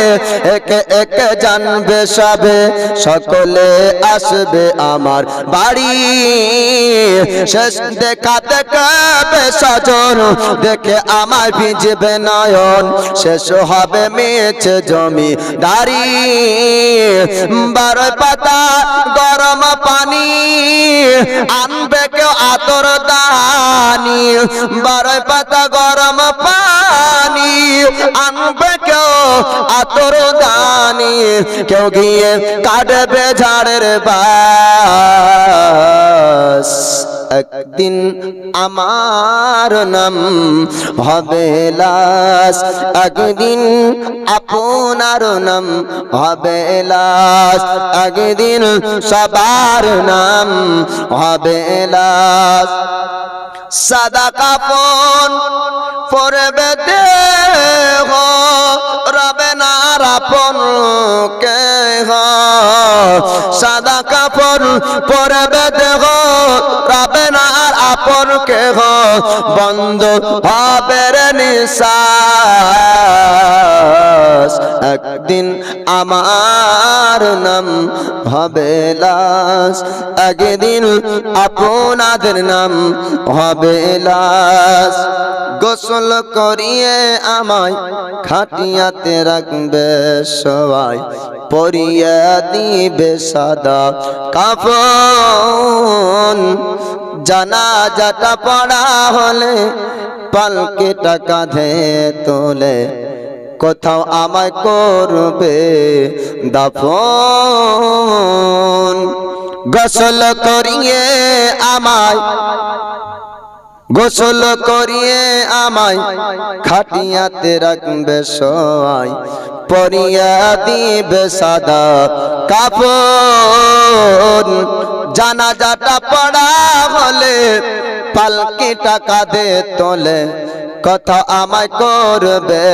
এক এক জানবে সবে, সকলে আসবে আমার বাড়ি। শেষ দেখা দেখবে সজন, দেখে আমার ভিজবে নয়ন, শেষ হবে মিছে জমি দাড়ি। বারো পাতা গরম পানি আনবে কেউ আতর দানি, বারো পাতা গরম পানি আনবে কেউ আতর দানি, কেউ গিয়ে কাটবে ঝাড়ের বাস। একদিন আমার নাম হবে লাশ, একদিন আপনার নাম হবে লাশ, একদিন সবার নাম হবে লাশ। সাদা কাপড় পরবে দেহ, রবে না আপন কেহ। সাদা কাপড় পরবে দেহ, রবে না আপন কেহ। বন্ধ হবে রে নিঃশ্বাস, একদিন আমার নাম হবে লাশ, একদিন আপনাদের নাম হবে লাশ। গোসল করিয়ে আমায় খাটিয়াতে রাখবে সবাই, পরিয়ে দিবে সাদা কাফন। জানাজাটা পড়া হলে পালকিটা কাঁধে তোলে, কোথাও আমায় করবে দাফন। গোসল করিয়ে আমায়, গোসল করিয়ে আমায় খাটিয়াতে রাখবে সবাই, পরিয়া দিবে সাদা কাপড়। জানাজাটা পড়া হলে পালকিটা কাঁধে তোলে, কথা আমায় করবে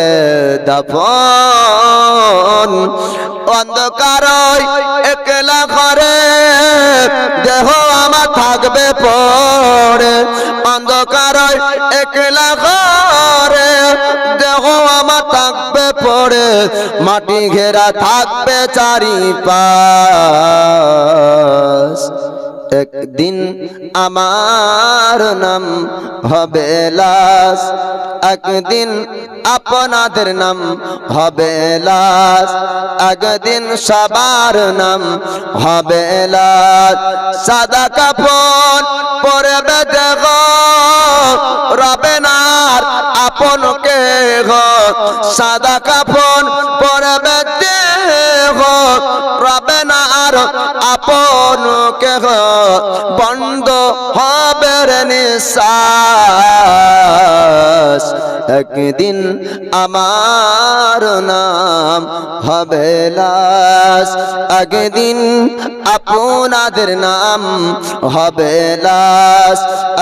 দাফন। অন্ধকার একলা ঘরে দেহ আমার থাকবে পড়ে, অন্ধকার একলা ঘরে দেহ আমার থাকবে পড়ে, মাটি ঘেরা থাকবে চারিপাশ। একদিন আমার নাম হবে লাশ, একদিন আপনাদের নাম হবে লাশ, একদিন সবার নাম হবে লাশ। সাদা কাপড় পরবে দেহ রবে না আপন কেহ, সাদা কাপড় পরবে দেহ রবে না আর আপন কেহ, বন্ধ হবে রে নিঃশ্বাস। একদিন আমার নাম হবে লাশ, একদিন আপনাদের নাম হবে লাশ,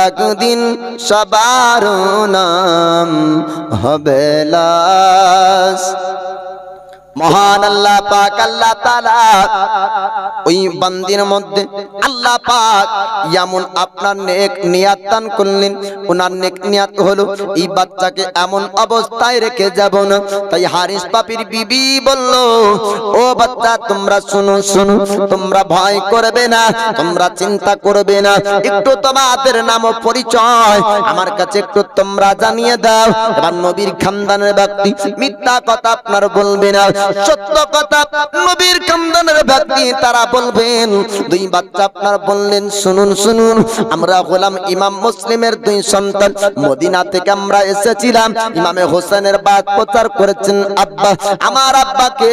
একদিন সবার নাম হবে লাশ। মহান আল্লাহ পাক আল্লাহ তাআলা ওই বান্দির মধ্যে আল্লাহ পাক এমন আপনার নেক নিয়াত দান করলেন। ওনার নেক নিয়াত হলো এই বাচ্চাকে এমন অবস্থায় রেখে যাব না। তাই হারিস পাপির বিবি বলল, ও বাচ্চা তোমরা শুনো শুনো, তোমরা ভয় করবে না, তোমরা চিন্তা করবে না, একটু তোমাদের নাম ও পরিচয় আমার কাছে একটু তোমরা জানিয়ে দাও। এবার নবীর খানদানের ব্যক্তি মিথ্যা কথা আপনার বলবে না, সত্য কথা নবীর খানদানের ব্যক্তি তারা বলবেন। দুই বাচ্চা আপনার বললেন, শুনুন শুনুন, আমরা গোলাম ইমাম মুসলিমের দুই সন্তান, মদিনা থেকে আমরা এসেছিলাম। ইমামে হোসেনের বাত প্রচার করেছেন আব্বা, আমার আব্বাকে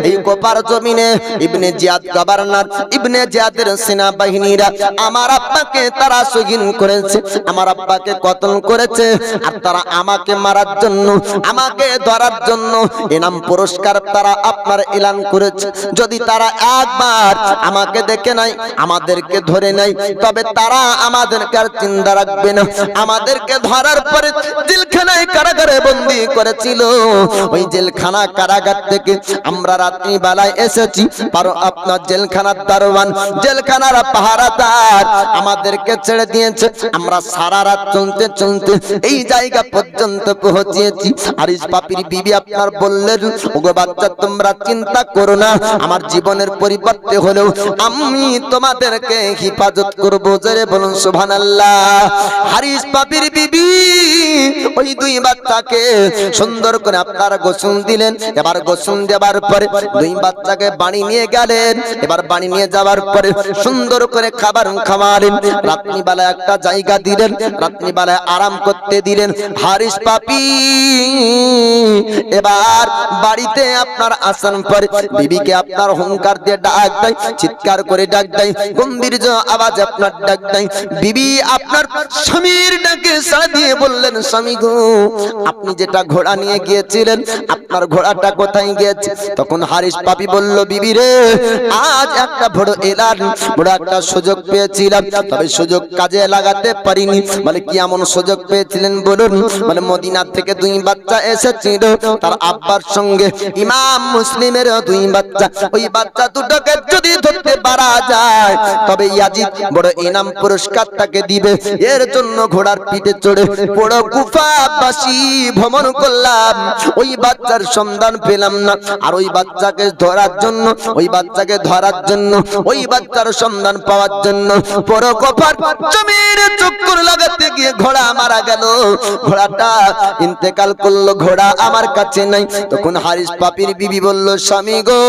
এই গোপার জমিনে ইবনে জিয়াদ গভর্নর, ইবনে জিয়াদের সেনাবাহিনীরা আমার আব্বাকে তারা শহীদ করেছে, আমার আব্বাকে কতল করেছে। আর তারা আমাকে মারার জন্য, আমাকে ধরার জন্য এনাম পুরস্কার তারা আপনার এলান করেছে। যদি তারা একবার আমাকে দেখে নাই, আমাদেরকে ধরে নাই, তবে তারা আমাদেরকে আর চিন্তা রাখবে না। আমাদেরকে ধরার পরে জেলখানায় কারাগারে বন্দী করেছিল। ওই জেলখানা কারাগার থেকে আমরা রাত্রি বেলায় এসেছি, পারো আপনার জেলখানার দারোয়ান, জেলখানার পাহারাদার আমাদেরকে ছেড়ে দিয়েছে। আমরা সারা রাত চলতে চলতে এই জায়গা পর্যন্ত পৌঁছেছি। আরিস পাপির বিবি আপনার বললেন, ওগো বাচ্চা তোমরা চিন্তা করো না, আমার জীবনের পরিবর্তে হলেও আমি তোমাদেরকে হেফাজত করবো। জোরে বলুন সুবহানাল্লাহ। হারিস পাপির বিবি ওই দুই বাচ্চাকে সুন্দর করে আপনারা গোসল দিলেন। এবার গোসল দেওয়ার পরে দুই বাচ্চাকে বাড়ি নিয়ে গেলেন। এবার বাড়ি নিয়ে যাওয়ার পরে সুন্দর করে খাবার খাওয়ালেন। রাত্রিবেলা একটা জায়গা দিলেন, রাত্রিবেলায় আরাম করতে দিলেন। হারিস পাপি এবার বাড়িতে আপনার আসার পরে বিবিকে আপনার হুঙ্কার দিয়ে ডাক দেয়, চিৎকার করে ডাক দেয়, গম্ভীর আওয়াজ আপনার ডাক দেয়। বিবি আপনার স্বামীর ডাকে সাড়া দিয়ে বললেন, স্বামী গো আপনি যেটা ঘোড়া নিয়ে গিয়েছিলেন, আপনার ঘোড়াটা কোথায় গিয়েছে? তখন হারিস পাপি বলল, বিবি রে আজ একটা বড় এলান, বড় একটা সুযোগ পেয়েছিলাম, তবে সুযোগ কাজে লাগাতে পারিনি। মানে কি এমন সুযোগ পেয়েছিলেন বলুন? মানে মদিনা থেকে দুই বাচ্চা এসেছিল তার আব্বার সঙ্গে, ইমাম মুসলিমের দুই বাচ্চা। ওই বাচ্চা দুটোকে যদি ধরতে পারা যায় তবে ইয়াজিদ বড় ইনাম পুরস্কার তাকে দিবে। এর জন্য ঘোড়ার পিঠে চড়ে বড় কুফাবাসী ভ্রমণ করলাম, ওই বাচ্চার সন্ধান পেলাম না। আর ওই বাচ্চাকে ধরার জন্য, ওই বাচ্চাকে ধরার জন্য, ওই বাচ্চার সন্ধান পাওয়ার জন্য বড় কুফার জমির চক্কর লাগাতে গিয়ে ঘোড়া মারা গেল, ঘোড়াটা ইন্তেকাল করলো, ঘোড়া আমার কাছে নাই। তখন হারিস পাপির বিবি বলল, স্বামী গো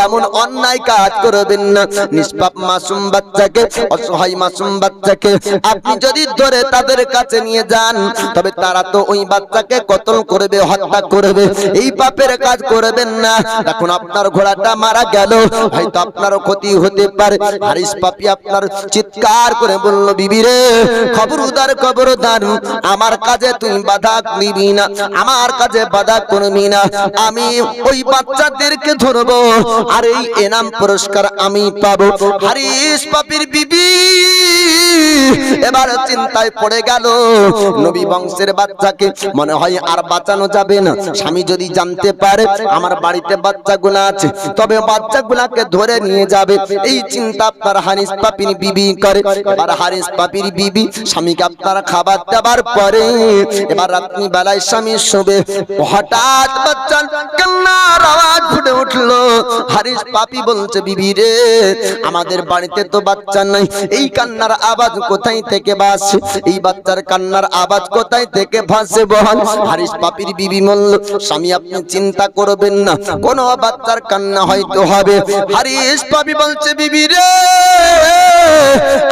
এমন অন্যায় কাজ করবেন না। নিষ্পাপ মাসুম বাচ্চাকে, অসহায় মাসুম বাচ্চাকে আপনি যদি ধরে তাদের কাছে নিয়ে যান তবে তারা তো ওই বাচ্চাকে কতল করবে, হত্যা করবে। এই পাপের কাজ করবেন না। এখন আপনার ঘোড়াটা মারা গেল, হয়তো আপনারও ক্ষতি হতে পারে। হারিস পাপি আপনার চিৎকার করে বলল, বিবি রে খবরদার খবরদার, আমার কাজে তুই বাধা দিবি না, আমার কাছে বাধা করবি না, আমি ওই বাচ্চাদেরকে ধরবো আর এই এনাম পুরস্কার আমি পাবো। হারিস পাপির বিবি এবার চিন্তায় পড়ে গেল, নবী বংশের বাচ্চাকে মনে হয় আর বাঁচানো যাবে না। স্বামী যদি জানতে পারে আমার বাড়িতে বাচ্চাগুলো আছে, তবে বাচ্চাগুলাকে ধরে নিয়ে যাবে, এই চিন্তা আপনার হারিস পাপির বিবি করে। এবার হারিস পাপির বিবি স্বামীকে আপনার খাবার দেওয়ার পরে এবার রাত্রি বেলায় স্বামী শোবে, হঠাৎ বাচ্চার কান্নার আওয়াজ ফুটে উঠলো। হারিস পাপি বলছে, বিবি রে, আমাদের বাড়িতে তো বাচ্চা নাই, এই কান্নার আওয়াজ কোথায় থেকে ভাসে, এই বাচ্চার কান্নার আওয়াজ কোথায় থেকে ভাসে বল। হারিস পাপির বিবি বলল, স্বামী আপনি চিন্তা করবেন না, কোন বাচ্চার কান্না হয়তো হবে। হারিস পাপি বলছে, বিবি রে,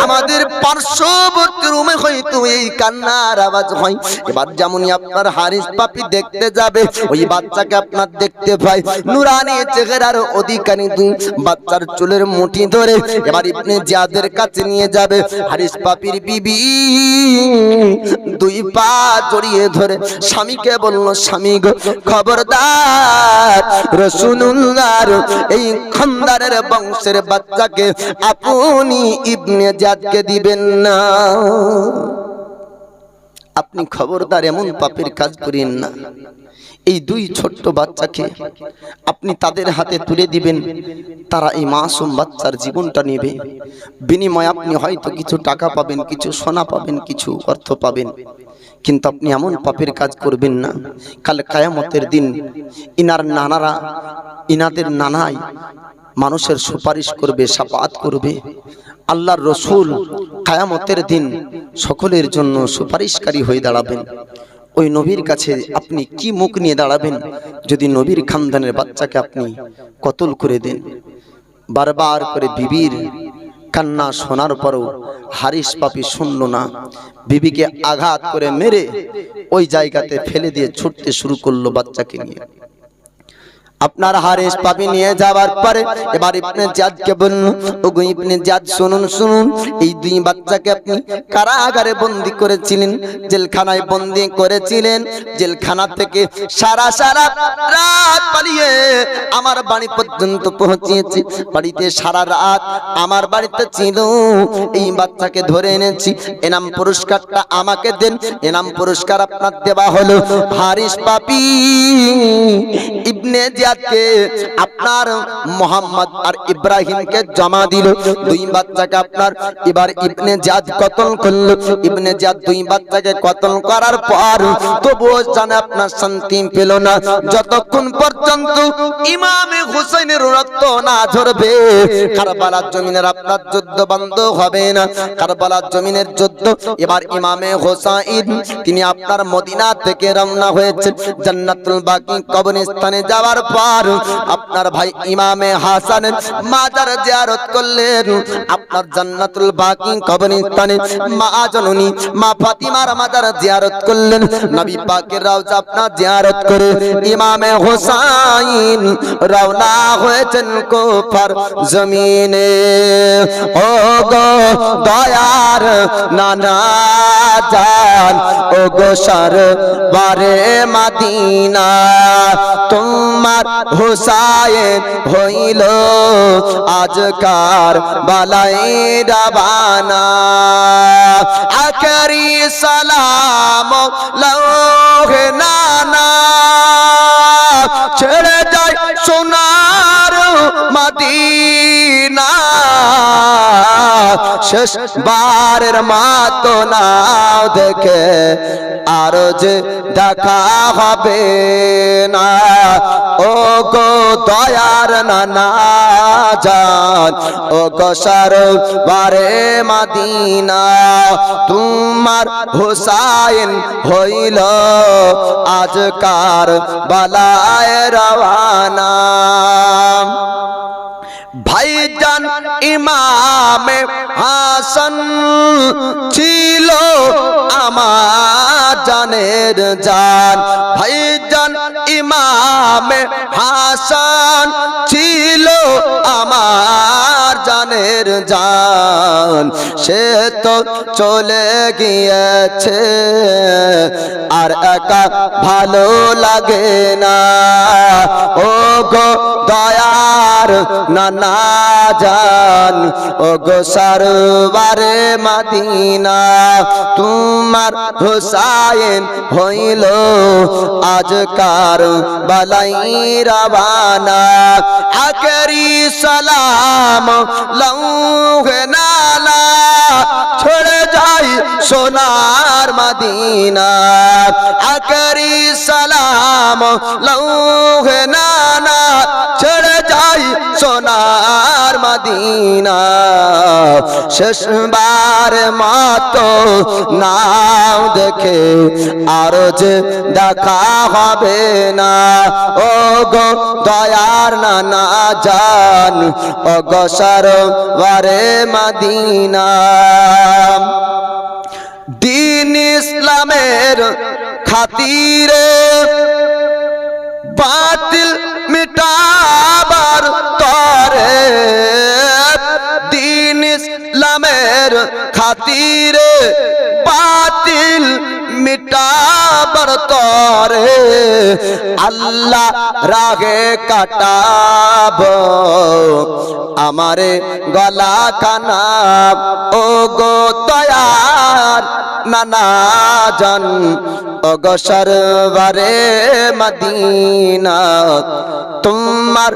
আমাদের পার্শ্ববর্তী রুমে হয়তো এই কান্নার আওয়াজ হয়। এবার যেমনই আপনার হারিস পাপি দেখতে যাবে, ওই বাচ্চাকে আপনার দেখতে পাই, নুরানি চেহারার অধিকারী দুই বাচ্চার চুলের মুঠি ধরে এবার ইবনে জিয়াদের কাছে নিয়ে যাবে। হারিস পাপির বিবি দুই পা জড়িয়ে ধরে স্বামীকে বলল, স্বামী গো, খবরদার রাসূলুল্লাহর এই খানদানের বংশের বাচ্চাকে আপনি ইবনে জিয়াদকে দিবেন না, আপনি খবরদার এমন পাপের কাজ করেন না। এই দুই ছোট্ট বাচ্চাকে আপনি তাদের হাতে তুলে দিবেন, তারা এই মাসুম বাচ্চার জীবনটা নেবে, বিনিময়ে আপনি হয়তো কিছু টাকা পাবেন, কিছু সোনা পাবেন, কিছু অর্থ পাবেন, কিন্তু আপনি এমন পাপের কাজ করবেন না। কাল কিয়ামতের দিন ইনাদের নানাই মানুষের সুপারিশ করবে, শাফাআত করবে। আল্লাহর রসুল কিয়ামতের দিন সকলের জন্য সুপারিশকারী হয়ে দাঁড়াবেন। ওই নবীর কাছে আপনি কি মুখ নিয়ে দাঁড়াবেন যদি নবীর খানদানের বাচ্চাকে আপনি কতল করে দেন? বারবার করে বিবির কান্না শোনার পরও হারিস পাপি শুনল না, বিবিকে আঘাত করে মেরে ওই জায়গাতে ফেলে দিয়ে ছুটতে শুরু করলো বাচ্চাকে নিয়ে। আপনার হারিস পাপি নিয়ে যাওয়ার পরে এবার ইবনে জিয়াদকে বলল, ওগো ইবনে জিয়াদ, শুনুন শুনুন, এই দুই বাচ্চাকে আপনি কারাগারে বন্দী করেছিলেন, জেলখানায় বন্দী করেছিলেন। জেলখানা থেকে সারা রাত পালিয়ে আমার বাড়ি পর্যন্ত পৌঁছিয়েছি, বাড়িতে সারা রাত আমার বাড়িতে ছিল, এই বাচ্চাকে ধরে এনেছি, এনাম পুরস্কারটা আমাকে দেন। এনাম পুরস্কার আপনার দেওয়া হলো হারিস পাপি ইবনে জিয়াদ আপনার মোহাম্মদ আর ইব্রাহিমকে জমা দিল। দুই বাচ্চাকে আপনার এবার ইবনে জিয়াদ কতল করলো। ইবনে জিয়াদ দুই বাচ্চাকে কতল করার পর তবুও জানে আপনার শান্তি পেল না, যতক্ষণ পর্যন্ত ইমামে হুসাইনের রক্ত না ঝরবে কারবালার জমিনের আপনার যুদ্ধ বন্ধ হবে না। কারবালার জমিনের যুদ্ধ এবার ইমামে হুসাইন তিনি আপনার মদিনা থেকে রওনা হয়েছেন জান্নাতুল বাকি কবরস্থানে যাওয়ার পর আপনার ভাই ইমামে হাসানের মাজার জিয়ারত করলেন। আপনার জান্নাতুল বাকি কবরস্থানে মা জননী মা ফাতিমার মাজার জিয়ারত করলেন। নবী পাকের রওজা আপনার জিয়ারত করে ইমামে হুসাইন রওনা হয়েছেন কুফার জমিনে। ও গো দয়ার নানা জান, ও গো সরওয়ারে মদিনা, তোমার হুসাইন হইল আজকার বালাই রবানা। আখরি সালাম লৌহে নানা, ছেড়ে যায় সোনার মদিনা, শেষ বারের মতো নাও দেখে আর যে দেখা হবে না। ও গো দয়ার নানা জান, ও গো সরওয়ারে মদিনা, তোমার হুসাইন হইল আজকার বালায় রওয়ানা। ভাইজান ইমামে হাসান ছিল আমার জানের জান, ভাইজান ইমামে হাসান ছিল আমার জান। জানের জান সে তো চলে গিয়েছে আর একা ভালো লাগে না ও গো দয়ার নানা জান ও গো সরওয়ারে মদিনা তোমার হুসাইন হইল আজ কারবালাই রওয়ানা আখেরি সালাম লৌহে নালা ছেড়ে যাই সোনার মদিনা আখেরি সালাম লৌহে নালা ছেড়ে যাই সোনার মদিনা শেষবার মতো নাও দেখে আর যে দেখা হবে না ও গো দয়ার নানা জান ও গো সরওয়ারে মদিনা দ্বীন ইসলামের খাতিরে বাতিল মিটাবার তরে দ্বীন ইসলামের খাতিরে বাতিল মিটাবার তরে আল্লাহ রাগে কাটাব আমারে গলা কানা ও গো দয়ার নানা জান ও গো সরওয়ারে মদিনা তোমার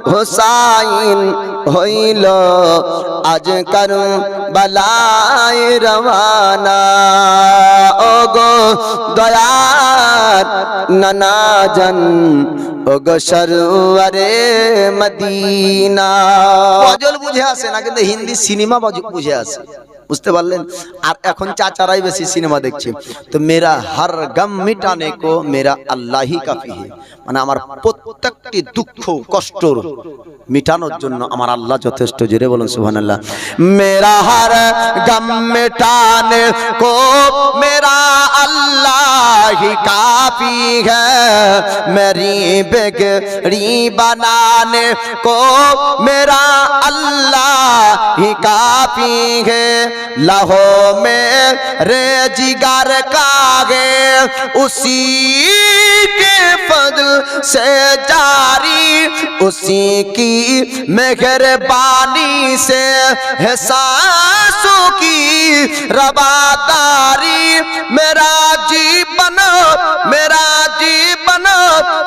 হুসাইন হইল আজ কারবালাই রওয়ানা ও গো দয়ার নানা জান ও গো সরওয়ারে মদিনা গজল বুঝে আসে না কিন্তু হিন্দি সিনেমা বুঝে আসে বুঝতে পারলেন আর এখন চাচারাই বেশি সিনেমা দেখছে তো মেরা হর গম মিটানে কো মেরা আল্লাহ হি কাফি হে মানে আমার প্রত্যেকটি দুঃখ কষ্ট মিটানোর জন্য আমার আল্লাহ যথেষ্ট জোরে বলুন সুবহানাল্লাহ মেরা হর গম মিটানে কো মেরা আল্লাহ হি কাফি হে মেরি बिगड़ी बनाने को मेरा अल्लाह ही काफी है लहो में रे जिगर का है उसी के फضल से जारी उसी की मेहरबानी से है सांसों की रवादारी मेरा जीवन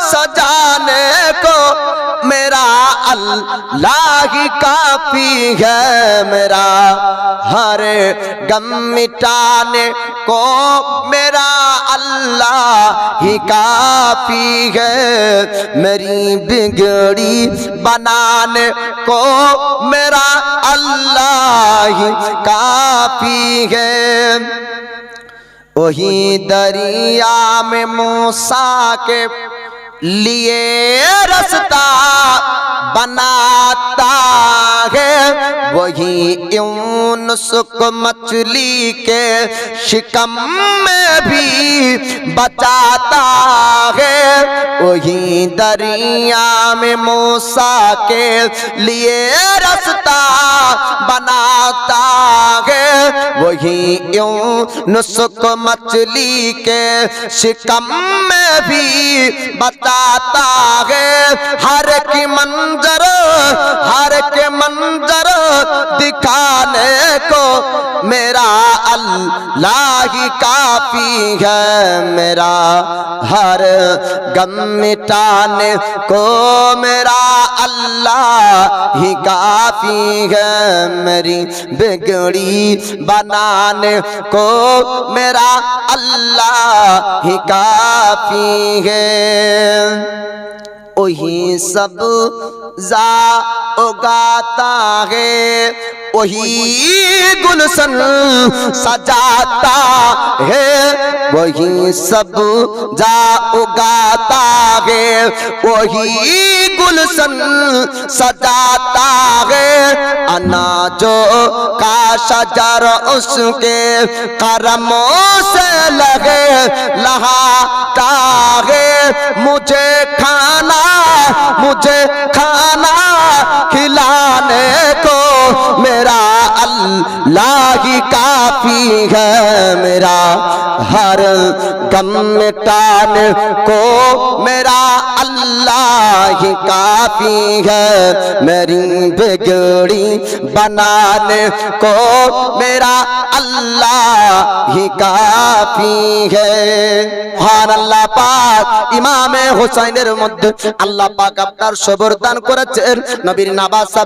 सजाने को मेरा अल्लाह ही काफी है मेरा हर गम मिटाने को मेरा अल्लाह ही काफी है मेरी बिगड़ी बनाने को मेरा अल्लाह ही काफी है वही दरिया में मूसा के लिए रास्ता बनाता है वही यूनुस को मछली के शिकम में भी बचाता है वही दरिया में मूसा के लिए रास्ता बनाता है वही यूनुस को मछली के शिकम में भी बताता है हर की मंजर दिखाने को मेरा अल्लाह ही काफी है मेरा हर गम मिटाने को मेरा अल्लाह ही काफी है मेरी बिगड़ी बनाने को मेरा अल्लाह ही काफी है वही सब जा उगाता है वही गुलशन सजाता है वही सब जा उगाता है वही गुलशन सजाता है अनाजो का शजर उसके करमों से लगे लहाता है मुझे खाना खिलाने को अल्लाह ही काफी है मेरा हर गम मिटाने को मेरा अल्लाह ही काफी है मेरी बिगड़ी बनाने को मेरा अल्लाह ही काफी है। সুবহান আল্লাহ পাক ইমামে হুসাইনের মধ্যে আল্লাহ পাক আপনার সবর দান করেছেন নবীর নাবাসা